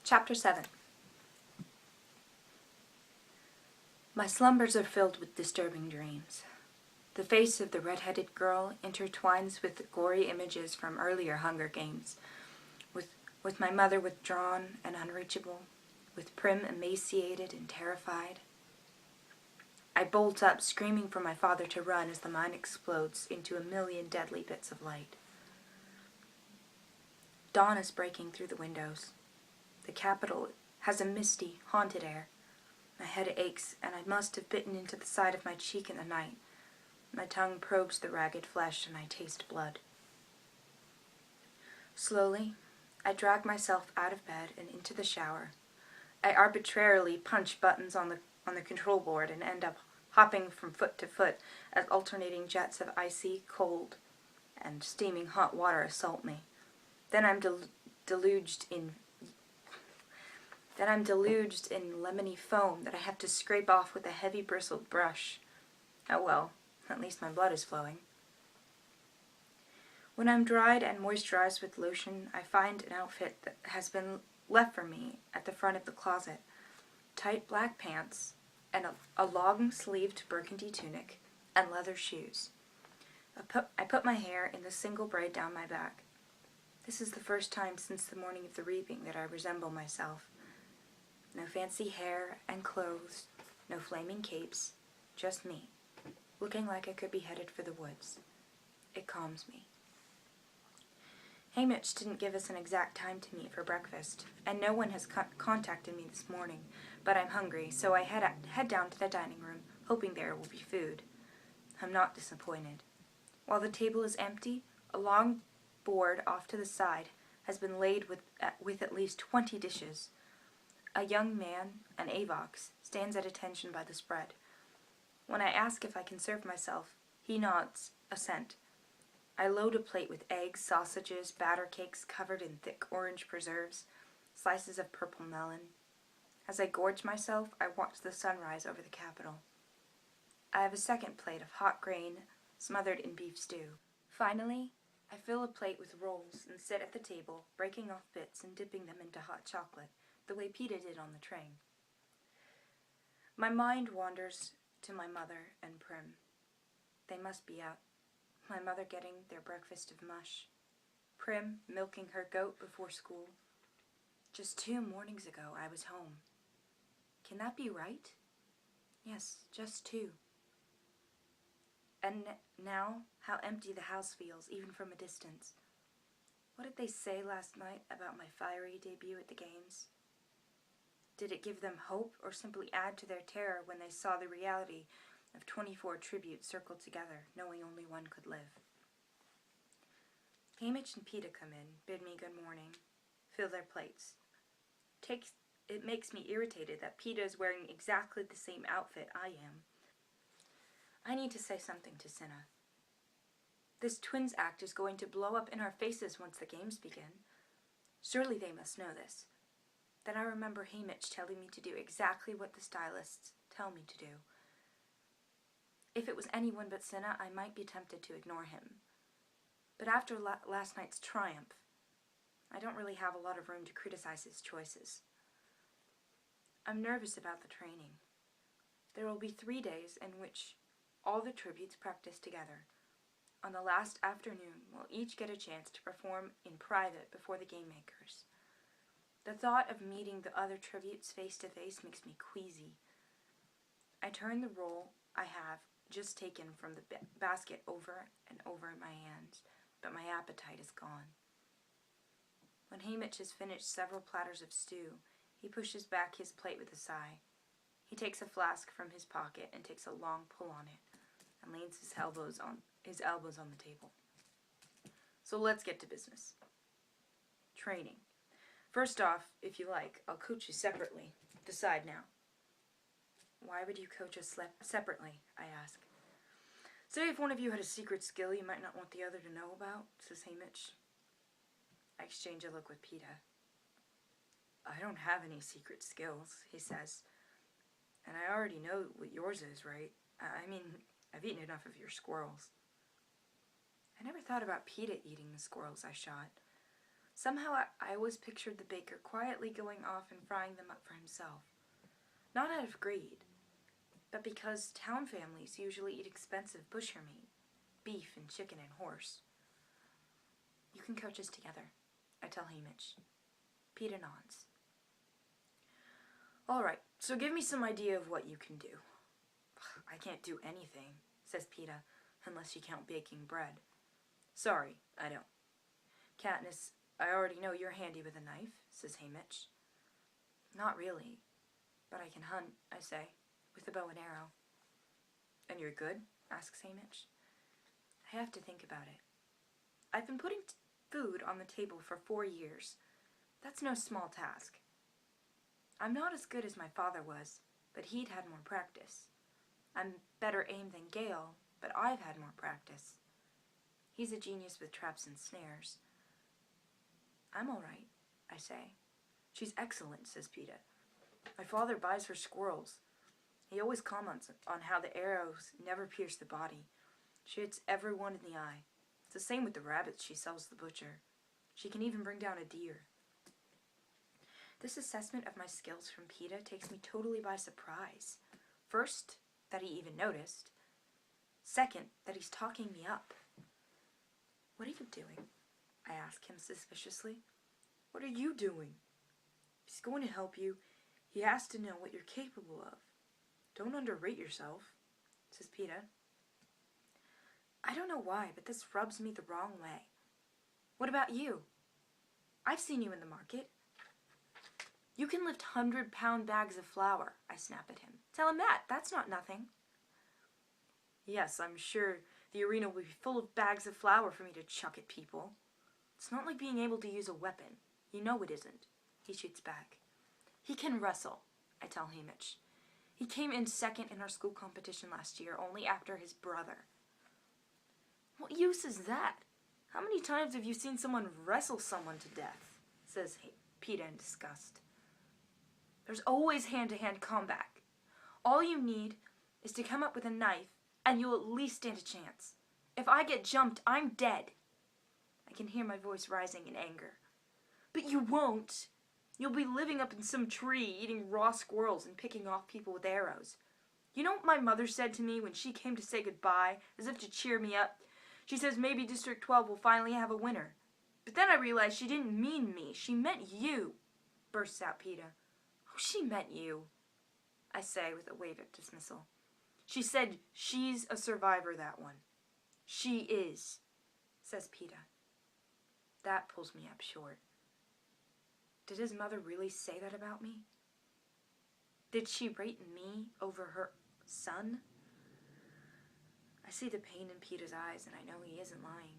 Chapter 7. My slumbers are filled with disturbing dreams. The face of the red-headed girl intertwines with the gory images from earlier Hunger Games, with my mother withdrawn and unreachable, with Prim emaciated and terrified. I bolt up, screaming for my father to run as the mine explodes into a million deadly bits of light. Dawn is breaking through the windows. The capital has a misty, haunted air. My head aches, and I must have bitten into the side of my cheek in the night. My tongue probes the ragged flesh, and I taste blood. Slowly, I drag myself out of bed and into the shower. I arbitrarily punch buttons on the control board and end up hopping from foot to foot as alternating jets of icy cold and steaming hot water assault me. Then I'm deluged in lemony foam that I have to scrape off with a heavy bristled brush. Oh well, at least my blood is flowing. When I'm dried and moisturized with lotion, I find an outfit that has been left for me at the front of the closet. Tight black pants and a long-sleeved burgundy tunic and leather shoes. I put my hair in the single braid down my back. This is the first time since the morning of the reaping that I resemble myself. No fancy hair and clothes, no flaming capes, just me, looking like I could be headed for the woods. It calms me. Haymitch didn't give us an exact time to meet for breakfast, and no one has contacted me this morning, but I'm hungry, so I head down to the dining room, hoping there will be food. I'm not disappointed. While the table is empty, a long board off to the side has been laid with at least 20 dishes. A young man, an Avox, stands at attention by the spread. When I ask if I can serve myself, he nods assent. I load a plate with eggs, sausages, batter cakes covered in thick orange preserves, slices of purple melon. As I gorge myself, I watch the sunrise over the capital. I have a second plate of hot grain smothered in beef stew. Finally, I fill a plate with rolls and sit at the table, breaking off bits and dipping them into hot chocolate, the way Peeta did on the train. My mind wanders to my mother and Prim. They must be out. My mother getting their breakfast of mush. Prim milking her goat before school. Just 2 mornings ago I was home. Can that be right? Yes, just 2. And now, how empty the house feels, even from a distance. What did they say last night about my fiery debut at the games? Did it give them hope, or simply add to their terror when they saw the reality of 24 tributes circled together, knowing only one could live? Haymitch and Peeta come in, bid me good morning, fill their plates. It makes me irritated that Peeta is wearing exactly the same outfit I am. I need to say something to Cinna. This twins act is going to blow up in our faces once the games begin. Surely they must know this. Then I remember Haymitch telling me to do exactly what the stylists tell me to do. If it was anyone but Cinna, I might be tempted to ignore him. But after last night's triumph, I don't really have a lot of room to criticize his choices. I'm nervous about the training. There will be 3 days in which all the tributes practice together. On the last afternoon, we'll each get a chance to perform in private before the game makers. The thought of meeting the other tributes face to face makes me queasy. I turn the roll I have just taken from the basket over and over in my hands, but my appetite is gone. When Haymitch has finished several platters of stew, he pushes back his plate with a sigh. He takes a flask from his pocket and takes a long pull on it, and leans his elbows on the table. So let's get to business. Training. First off, if you like, I'll coach you separately. Decide now. Why would you coach us separately? I ask. Say if one of you had a secret skill you might not want the other to know about, says Haymitch. I exchange a look with Peeta. I don't have any secret skills, he says. And I already know what yours is, right? I mean, I've eaten enough of your squirrels. I never thought about Peeta eating the squirrels I shot. Somehow I always pictured the baker quietly going off and frying them up for himself. Not out of greed, but because town families usually eat expensive butcher meat, beef and chicken and horse. You can coach us together, I tell Hamish. Peeta nods. All right, so give me some idea of what you can do. I can't do anything, says Peeta, unless you count baking bread. Sorry, I don't. Katniss, I already know you're handy with a knife, says Hamish. Not really, but I can hunt, I say, with a bow and arrow. And you're good? Asks Hamish. I have to think about it. I've been putting food on the table for 4 years. That's no small task. I'm not as good as my father was, but he'd had more practice. I'm better aimed than Gale, but I've had more practice. He's a genius with traps and snares. I'm all right, I say. She's excellent, says Peeta. My father buys her squirrels. He always comments on how the arrows never pierce the body. She hits everyone in the eye. It's the same with the rabbits she sells to the butcher. She can even bring down a deer. This assessment of my skills from Peeta takes me totally by surprise. First, that he even noticed. Second, that he's talking me up. What are you doing? I ask him suspiciously. What are you doing? If he's going to help you, he has to know what you're capable of. Don't underrate yourself, says Peeta. I don't know why, but this rubs me the wrong way. What about you? I've seen you in the market. You can lift 100-pound bags of flour, I snap at him. Tell him that. That's not nothing. Yes, I'm sure the arena will be full of bags of flour for me to chuck at people. It's not like being able to use a weapon. You know it isn't. He shoots back. He can wrestle, I tell Hamish. He came in second in our school competition last year, only after his brother. What use is that? How many times have you seen someone wrestle someone to death? Says Peeta in disgust. There's always hand-to-hand combat. All you need is to come up with a knife, and you'll at least stand a chance. If I get jumped, I'm dead. I can hear my voice rising in anger. But you won't. You'll be living up in some tree, eating raw squirrels and picking off people with arrows. You know what my mother said to me when she came to say goodbye, as if to cheer me up? She says maybe District 12 will finally have a winner. But then I realized she didn't mean me. She meant you, bursts out Peeta. Oh, she meant you, I say with a wave of dismissal. She said she's a survivor, that one. She is, says Peeta. That pulls me up short. Did his mother really say that about me? Did she rate me over her son? I see the pain in Peeta's eyes, and I know he isn't lying.